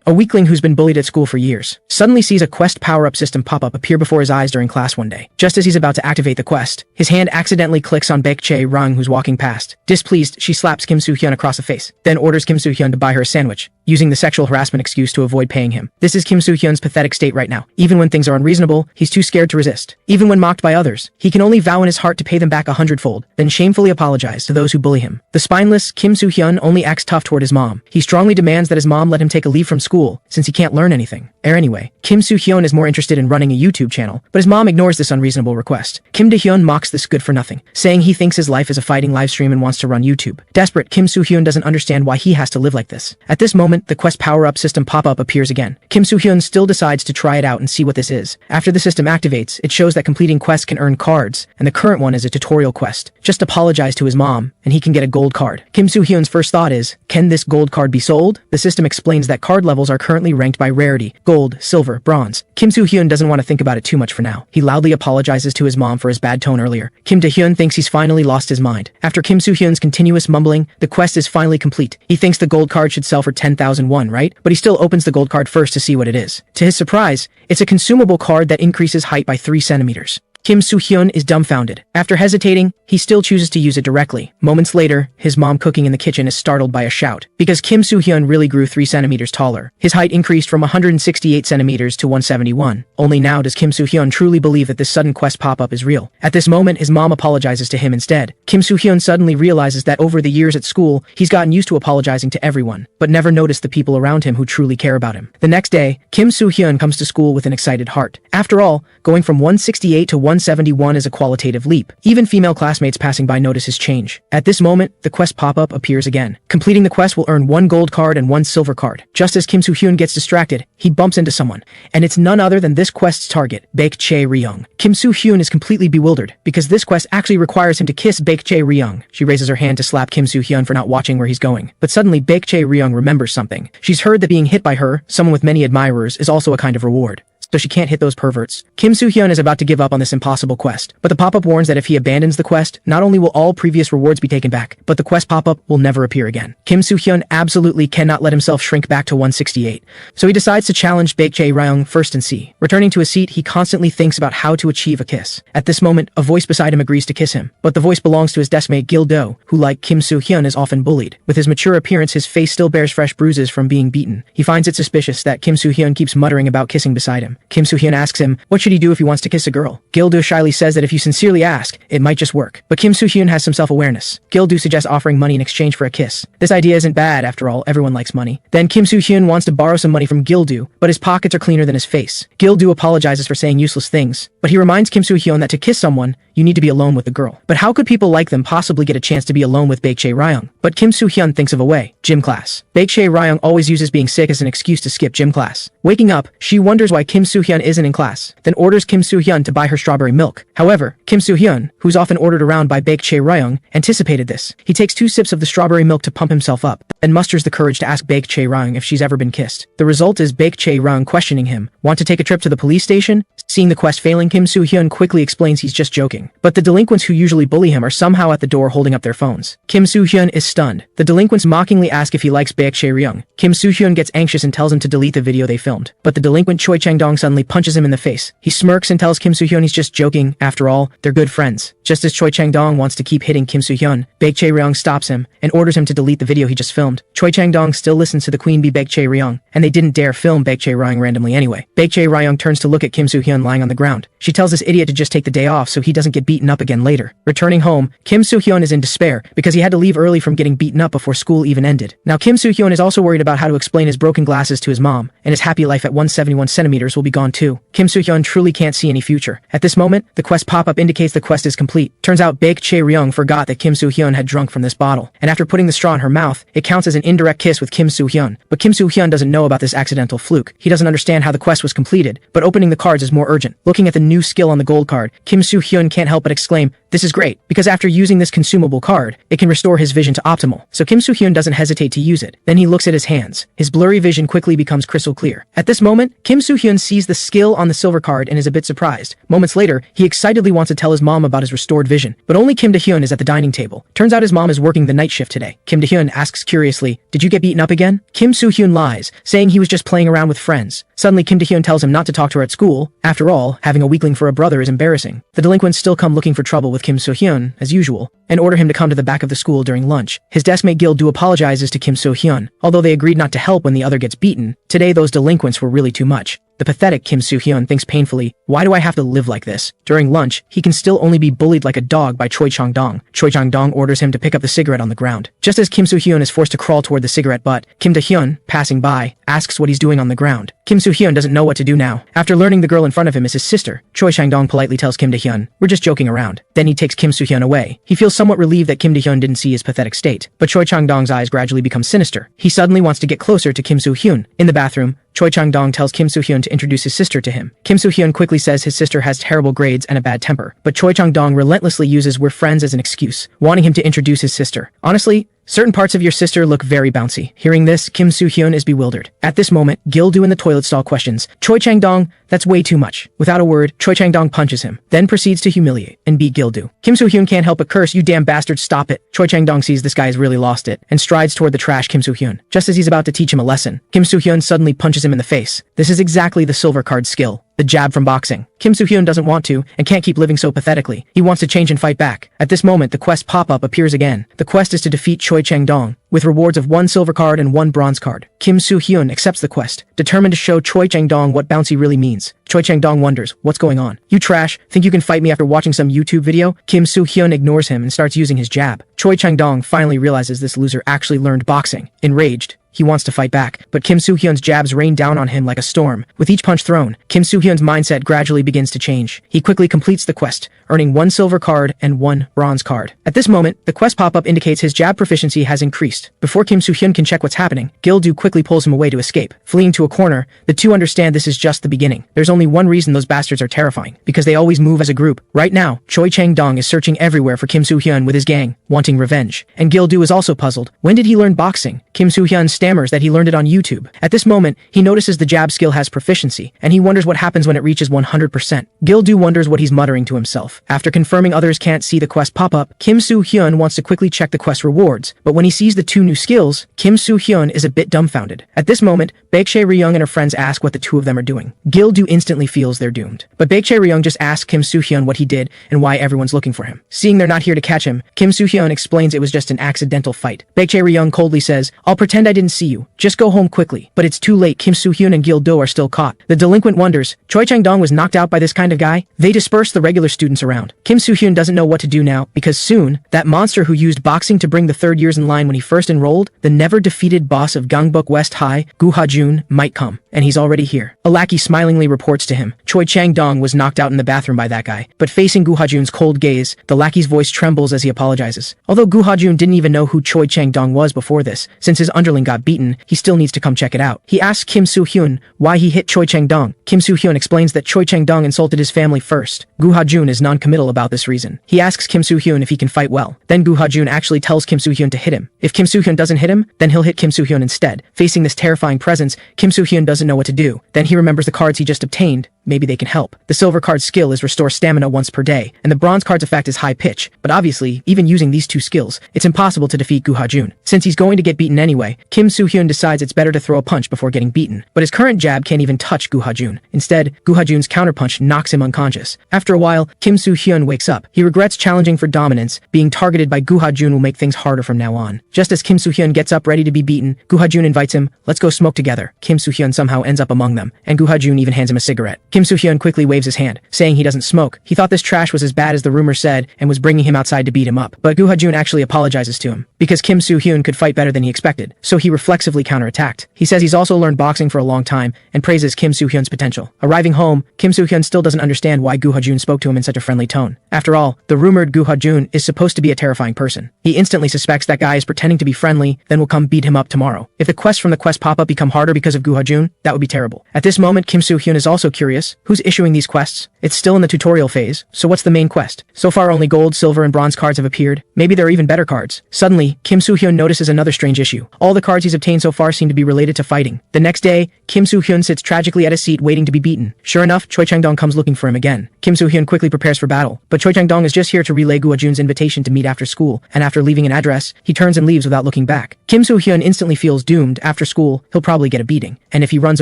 a weakling who's been bullied at school for years, suddenly sees a quest power-up system pop-up appear before his eyes during class one day. Just as he's about to activate the quest, his hand accidentally clicks on Baek Jae-ryung, who's walking past. Displeased, she slaps Kim Soo-hyeon across the face, then orders Kim Soo-hyeon to buy her a sandwich, using the sexual harassment excuse to avoid paying him. This is Kim Soo-hyeon's pathetic state right now. Even when things are unreasonable, he's too scared to resist. Even when mocked by others, he can only vow in his heart to pay them back 100-fold, then shamefully apologize to those who bully him. The spineless Kim Soo-hyeon only acts tough toward his mom. He strongly demands that his mom let him take a leave from school, since he can't learn anything. Anyway, Kim Soo-hyeon is more interested in running a YouTube channel, but his mom ignores this unreasonable request. Kim Do-hyun mocks this good for nothing, saying he thinks his life is a fighting live stream and wants to run YouTube. Desperate, Kim Soo-hyeon doesn't understand why he has to live like this. At this moment, the quest power-up system pop-up appears again. Kim Soo-hyeon still decides to try it out and see what this is. After the system activates, it shows that completing quests can earn cards, and the current one is a tutorial quest. Just apologize to his mom, and he can get a gold card. Kim Soo-hyeon's first thought is, can this gold card be sold? The system explains that card levels are currently ranked by rarity: gold, silver, bronze. Kim Soo-hyeon doesn't want to think about it too much for now. He loudly apologizes to his mom for his bad tone earlier. Kim Do-hyun thinks he's finally lost his mind. After Kim Soo-hyeon's continuous mumbling, the quest is finally complete. He thinks the gold card should sell for 10,000 won, right? But he still opens the gold card first to see what it is. To his surprise, it's a consumable card that increases height by 3 centimeters. Kim Soo-hyeon is dumbfounded. After hesitating, he still chooses to use it directly. Moments later, his mom cooking in the kitchen is startled by a shout, because Kim Soo-hyeon really grew 3 centimeters taller. His height increased from 168 centimeters to 171. Only now does Kim Soo-hyeon truly believe that this sudden quest pop-up is real. At this moment, his mom apologizes to him instead. Kim Soo-hyeon suddenly realizes that over the years at school, he's gotten used to apologizing to everyone, but never noticed the people around him who truly care about him. The next day, Kim Soo-hyeon comes to school with an excited heart. After all, going from 168 to 171 is a qualitative leap. Even female classmates passing by notice his change. At this moment, the quest pop-up appears again. Completing the quest will earn 1 gold card and 1 silver card. Just as Kim Soo-hyeon gets distracted, he bumps into someone, and it's none other than this quest's target, Baek Jae-ryung. Kim Soo-hyeon is completely bewildered, because this quest actually requires him to kiss Baek Jae-ryung. She raises her hand to slap Kim Soo-hyeon for not watching where he's going. But suddenly Baek Jae-ryung remembers something. She's heard that being hit by her, someone with many admirers, is also a kind of reward, so she can't hit those perverts. Kim Soo-hyeon is about to give up on this impossible quest, but the pop-up warns that if he abandons the quest, not only will all previous rewards be taken back, but the quest pop-up will never appear again. Kim Soo-hyeon absolutely cannot let himself shrink back to 168, so he decides to challenge Baek Jae-ryung first and see. Returning to his seat, he constantly thinks about how to achieve a kiss. At this moment, a voice beside him agrees to kiss him, but the voice belongs to his deskmate Gil-do, who like Kim Soo-hyeon is often bullied. With his mature appearance, his face still bears fresh bruises from being beaten. He finds it suspicious that Kim Soo-hyeon keeps muttering about kissing beside him. Kim Soo-hyeon asks him, what should he do if he wants to kiss a girl? Gil-do shyly says that if you sincerely ask, it might just work. But Kim Soo-hyeon has some self-awareness. Gil-do suggests offering money in exchange for a kiss. This idea isn't bad, after all, everyone likes money. Then Kim Soo-hyeon wants to borrow some money from Gil-do, but his pockets are cleaner than his face. Gil-do apologizes for saying useless things, but he reminds Kim Soo-hyeon that to kiss someone, you need to be alone with the girl. But how could people like them possibly get a chance to be alone with Baek Jae-ryung? But Kim Soo-hyeon thinks of a way. Gym class. Baek Jae-ryung always uses being sick as an excuse to skip gym class. Waking up, she wonders why Kim Soo-hyeon isn't in class, then orders Kim Soo-hyeon to buy her strawberry milk. However, Kim Soo-hyeon, who's often ordered around by Baek Jae-ryung, anticipated this. He takes 2 sips of the strawberry milk to pump himself up, and musters the courage to ask Baek Jae-ryung if she's ever been kissed. The result is Baek Jae-ryung questioning him. Want to take a trip to the police station? Seeing the quest failing, Kim Soo-hyeon quickly explains he's just joking. But the delinquents who usually bully him are somehow at the door holding up their phones. Kim Soo-hyeon is stunned. The delinquents mockingly ask if he likes Baek Jae-ryung. Kim Soo-hyeon gets anxious and tells him to delete the video they filmed. But the delinquent Choi Chang-dong suddenly punches him in the face. He smirks and tells Kim Soo-hyeon he's just joking. After all, they're good friends. Just as Choi Chang-dong wants to keep hitting Kim Soo-hyeon, Baek Jae-ryung stops him and orders him to delete the video he just filmed. Choi Chang-dong still listens to the queen bee Baek Jae-ryung, and they didn't dare film Baek Jae-ryung randomly anyway. Baek Jae-ryung turns to look at Kim Soo-hyeon lying on the ground. She tells this idiot to just take the day off so he doesn't get beaten up again later. Returning home, Kim Soo-hyeon is in despair because he had to leave early from getting beaten up before school even ended. Now Kim Soo-hyeon is also worried about how to explain his broken glasses to his mom, and his happy life at 171 centimeters will be gone too. Kim Soo-hyeon truly can't see any future. At this moment, the quest pop-up indicates the quest is complete. Turns out Baek Jae-ryung forgot that Kim Soo-hyeon had drunk from this bottle, and after putting the straw in her mouth, it counts as an indirect kiss with Kim Soo-hyeon. But Kim Soo-hyeon doesn't know about this accidental fluke. He doesn't understand how the quest was completed, but opening the cards is more urgent. Looking at the new skill on the gold card, Kim Soo-hyeon can't help but exclaim, This is great, because after using this consumable card, it can restore his vision to optimal, so Kim Soo-hyun doesn't hesitate to use it. Then he looks at his hands. His blurry vision quickly becomes crystal clear. At this moment, Kim Soo-hyun sees the skill on the silver card and is a bit surprised. Moments later, he excitedly wants to tell his mom about his restored vision, but only Kim Da-hyun is at the dining table. Turns out his mom is working the night shift today. Kim Da-hyun asks curiously, "Did you get beaten up again?" Kim Soo-hyun lies, saying he was just playing around with friends. Suddenly, Kim Da-hyun tells him not to talk to her at school. After all, having a weakling for a brother is embarrassing. The delinquents still come looking for trouble with Kim Soo-hyun, as usual, and order him to come to the back of the school during lunch. His deskmate Gil-do apologizes to Kim Soo-hyun, although they agreed not to help when the other gets beaten. Today those delinquents were really too much. The pathetic Kim Soo-hyun thinks painfully, why do I have to live like this? During lunch, he can still only be bullied like a dog by Choi Chang-dong. Choi Chang-dong orders him to pick up the cigarette on the ground. Just as Kim Soo-hyun is forced to crawl toward the cigarette butt, Kim Da-hyun, passing by, asks what he's doing on the ground. Kim Soo-hyun doesn't know what to do now. After learning the girl in front of him is his sister, Choi Chang-dong politely tells Kim Da-hyun, "We're just joking around." Then he takes Kim Soo-hyun away. He feels somewhat relieved that Kim Da-hyun didn't see his pathetic state, but Choi Chang-dong's eyes gradually become sinister. He suddenly wants to get closer to Kim Soo-hyun. In the bathroom, Choi Chang-dong tells Kim Soo-hyun to introduce his sister to him. Kim Soo-hyun quickly says his sister has terrible grades and a bad temper, but Choi Chang-dong relentlessly uses "we're friends" as an excuse, wanting him to introduce his sister. Honestly, certain parts of your sister look very bouncy. Hearing this, Kim Soo-hyun is bewildered. At this moment, Gil-do in the toilet stall questions, "Choi Chang-dong, that's way too much." Without a word, Choi Chang-dong punches him, then proceeds to humiliate and beat Gil-do. Kim Soo-hyun can't help but curse, "You damn bastard, stop it." Choi Chang-dong sees this guy has really lost it, and strides toward the trash Kim Soo-hyun. Just as he's about to teach him a lesson, Kim Soo-hyun suddenly punches him in the face. This is exactly the silver card skill. The jab from boxing. Kim Soo-hyun doesn't want to, and can't keep living so pathetically. He wants to change and fight back. At this moment, the quest pop-up appears again. The quest is to defeat Choi Chang-dong, with rewards of 1 silver card and 1 bronze card. Kim Soo-hyun accepts the quest, determined to show Choi Chang-dong what bouncy really means. Choi Chang-dong wonders, what's going on? "You trash, think you can fight me after watching some YouTube video?" Kim Soo-hyun ignores him and starts using his jab. Choi Chang-dong finally realizes this loser actually learned boxing. Enraged, he wants to fight back, but Kim Soo-hyun's jabs rain down on him like a storm. With each punch thrown, Kim Soo-hyun's mindset gradually begins to change. He quickly completes the quest, earning 1 silver card and 1 bronze card. At this moment, the quest pop-up indicates his jab proficiency has increased. Before Kim Soo-hyun can check what's happening, Gil-do quickly pulls him away to escape. Fleeing to a corner, the two understand this is just the beginning. There's only one reason those bastards are terrifying, because they always move as a group. Right now, Choi Chang-dong is searching everywhere for Kim Soo-hyun with his gang, wanting revenge. And Gil-do is also puzzled. When did he learn boxing? Kim Soo-hyun stammers that he learned it on YouTube. At this moment, he notices the jab skill has proficiency, and he wonders what happens when it reaches 100%. Gil-do wonders what he's muttering to himself. After confirming others can't see the quest pop up, Kim Soo-hyun wants to quickly check the quest rewards, but when he sees the 2 new skills, Kim Soo-hyun is a bit dumbfounded. At this moment, Baekchae Ryung and her friends ask what the 2 of them are doing. Gil-do instantly feels they're doomed. But Baekchae Ryung just asks Kim Soo-hyun what he did and why everyone's looking for him. Seeing they're not here to catch him, Kim Soo-hyun explains it was just an accidental fight. Baekchae Ryung coldly says, "I'll pretend I didn't see you. Just go home quickly." But it's too late. Kim Soo-hyun and Gil-do are still caught. The delinquent wonders, Choi Chang-dong was knocked out by this kind of guy? They disperse the regular students around. Kim Soo-hyun doesn't know what to do now, because soon, that monster who used boxing to bring the 3rd years in line when he first enrolled, the never-defeated boss of Gangbuk West High, Gu Ha-jun, might come. And he's already here. A lackey smilingly reports to him, Choi Chang-dong was knocked out in the bathroom by that guy. But facing Gu Ha-jun's cold gaze, the lackey's voice trembles as he apologizes. Although Gu Ha-jun didn't even know who Choi Chang-dong was before this, since his underling got beaten, he still needs to come check it out. He asks Kim Soo-hyun why he hit Choi Chang-dong. Kim Soo-hyun explains that Choi Chang-dong insulted his family first. Gu Ha-jun is non-committal about this reason. He asks Kim Soo-hyun if he can fight well. Then Gu Ha-jun actually tells Kim Soo-hyun to hit him. If Kim Soo-hyun doesn't hit him, then he'll hit Kim Soo-hyun instead. Facing this terrifying presence, Kim Soo-hyun doesn't know what to do. Then he remembers the cards he just obtained. Maybe they can help. The silver card skill is restore stamina once per day, and the bronze card's effect is high pitch. But obviously, even using these 2 skills, it's impossible to defeat Gu Ha-jun. Since he's going to get beaten anyway, Kim Soo-hyun decides it's better to throw a punch before getting beaten. But his current jab can't even touch Gu Ha-jun. Instead, Gu Ha-jun's counterpunch knocks him unconscious. After a while, Kim Soo-hyun wakes up. He regrets challenging for dominance. Being targeted by Gu Ha-jun will make things harder from now on. Just as Kim Soo-hyun gets up ready to be beaten, Gu Ha-jun invites him, "Let's go smoke together." Kim Soo-hyun somehow ends up among them, and Gu Ha-jun even hands him a cigarette. Kim Soo-hyun quickly waves his hand, saying he doesn't smoke. He thought this trash was as bad as the rumor said and was bringing him outside to beat him up. But Gu Ha-jun actually apologizes to him, because Kim Soo-hyun could fight better than he expected, so he reflexively counterattacked. He says he's also learned boxing for a long time and praises Kim Soo-hyun's potential. Arriving home, Kim Soo-hyun still doesn't understand why Gu Ha-jun spoke to him in such a friendly tone. After all, the rumored Gu Ha-jun is supposed to be a terrifying person. He instantly suspects that guy is pretending to be friendly, then will come beat him up tomorrow. If the quests from the quest pop-up become harder because of Gu Ha-jun, that would be terrible. At this moment, Kim Soo-hyun is also curious curious. Who's issuing these quests? It's still in the tutorial phase, so what's the main quest? So far only gold, silver, and bronze cards have appeared. Maybe there are even better cards. Suddenly, Kim Soo-hyun notices another strange issue. All the cards he's obtained so far seem to be related to fighting. The next day, Kim Soo-hyun sits tragically at his seat waiting to be beaten. Sure enough, Choi Chang-dong comes looking for him again. Kim Soo-hyun quickly prepares for battle, but Choi Chang-dong is just here to relay Guo Jun's invitation to meet after school, and after leaving an address, he turns and leaves without looking back. Kim Soo-hyun instantly feels doomed. After school, he'll probably get a beating, and if he runs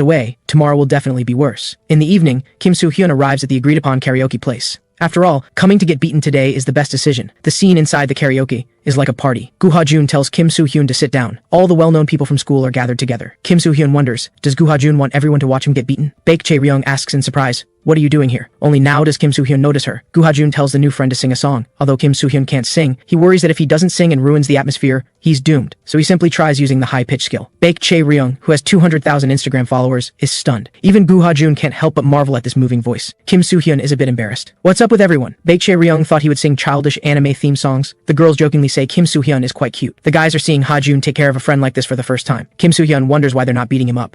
away, tomorrow will definitely be worse. In the evening, Kim Soo-hyun arrives at the agreed-upon karaoke place. After all, coming to get beaten today is the best decision. The scene inside the karaoke is like a party. Guha Jun tells Kim Soo-hyun to sit down. All the well-known people from school are gathered together. Kim Soo-hyun wonders, does Guha Jun want everyone to watch him get beaten? Baek Chae-ryung asks in surprise, what are you doing here? Only now does Kim Soo-hyun notice her. Guha Jun tells the new friend to sing a song. Although Kim Soo-hyun can't sing, he worries that if he doesn't sing and ruins the atmosphere, he's doomed. So he simply tries using the high-pitch skill. Baek Chae-ryung, who has 200,000 Instagram followers, is stunned. Even Guha Jun can't help but marvel at this moving voice. Kim Soo-hyun is a bit embarrassed. What's up with everyone? Baek Chae-ryung thought he would sing childish anime theme songs. The girls jokingly say Kim Soo-hyun is quite cute. The guys are seeing Ha Jun take care of a friend like this for the first time. Kim Soo-hyun wonders why they're not beating him up.